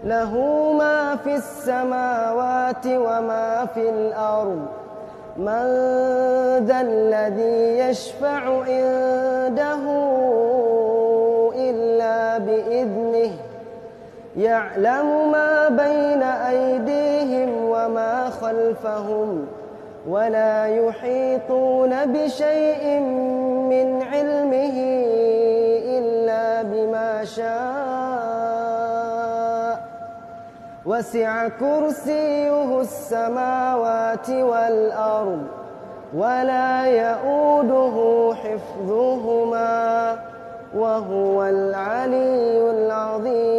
له ما في السماوات وما في الأرض من ذا الذي يشفع عنده إلا بإذنه يعلم ما بين أيديهم وما خلفهم ولا يحيطون بشيء من علمه إلا بما شاء وسع كرسيه السماوات والأرض ولا يؤوده حفظهما وهو العلي العظيم